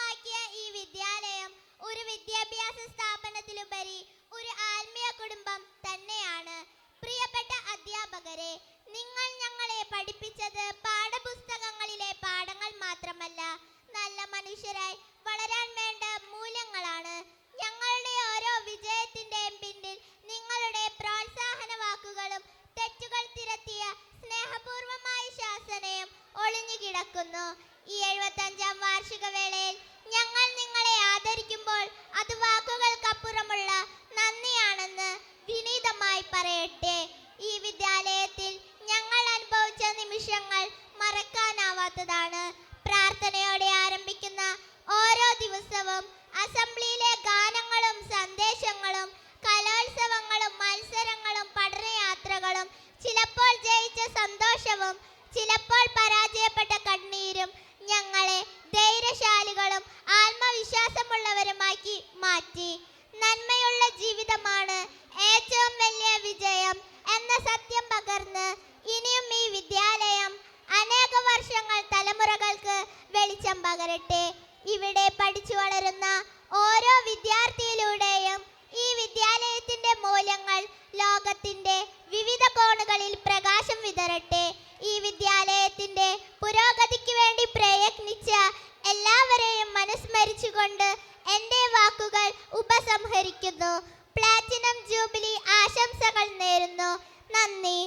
സ്വന്തമാക്കിയ ഈ വിദ്യാലയം ഒരു വിദ്യാഭ്യാസ സ്ഥാപനത്തിലുപരി ഒരു ആത്മീയ കുടുംബം തന്നെയാണ്. പ്രിയപ്പെട്ട അധ്യാപകരെ, നിങ്ങൾ ഞങ്ങളെ പഠിപ്പിച്ചത് പാഠപുസ്തകങ്ങളിലെ പാഠങ്ങൾ മാത്രമല്ല, നല്ല മനുഷ്യരായി വളരാൻ വേണ്ട മൂല്യങ്ങളാണ്. ഞങ്ങളുടെ ഓരോ വിജയത്തിന്റെയും പിന്നിൽ നിങ്ങളുടെ പ്രോത്സാഹന വാക്കുകളും തെറ്റുകൾ തിരുത്തിയ സ്നേഹപൂർവമായ ശാസനയും ഒളിഞ്ഞു കിടക്കുന്നു. ഈ 75ാം വാർഷിക വേളയിൽ ഞങ്ങൾ നിങ്ങളെ ആദരിക്കുമ്പോൾ അത് വാക്കുകൾക്കപ്പുറമുള്ള നന്ദിയാണെന്ന് വിനീതമായി പറയട്ടെ. ഈ വിദ്യാലയത്തിൽ ഞങ്ങൾ അനുഭവിച്ച നിമിഷങ്ങൾ മറക്കാനാവാത്തതാണ്. പ്രാർത്ഥനയോടെ ആരംഭിക്കുന്ന ഓരോ ദിവസവും അസംബ്ലിയിലെ ഗാനങ്ങളും സന്ദേശങ്ങളും കലോത്സവങ്ങളും മത്സരങ്ങളും പഠനയാത്രകളും ചിലപ്പോൾ ജയിച്ച സന്തോഷവും ചിലപ്പോൾ പരാജയപ്പെട്ട കണ്ണീരും ഞങ്ങളെ ധൈര്യശാലികളും ആത്മവിശ്വാസമുള്ളവരുമാക്കി മാറ്റി. നന്മയുള്ള ജീവിതമാണ് ഏറ്റവും വലിയ വിജയം എന്ന സത്യം പകർന്ന് ഇനിയും ഈ വിദ്യാലയം അനേക വർഷങ്ങൾ തലമുറകൾക്ക് വെളിച്ചം പകരട്ടെ. ഇവിടെ പഠിച്ചു വളരുന്ന ഓരോ വിദ്യാർത്ഥിയിലൂടെയും ഈ വിദ്യാലയത്തിന്റെ മൂല്യങ്ങൾ ലോകത്തിന്റെ വിവിധ കോണുകളിൽ പ്രകാശം വിതരട്ടെ. ഈ വിദ്യാലയത്തിന്റെ പുരോഗതിക്ക് വേണ്ടി പ്രയത്നിച്ച എല്ലാവരെയും മനസ്മരിച്ചുകൊണ്ട് എൻ്റെ വാക്കുകൾ ഉപസംഹരിക്കുന്നു. പ്ലാറ്റിനം ജൂബിലി ആശംസകൾ നേരുന്നു. നന്ദി.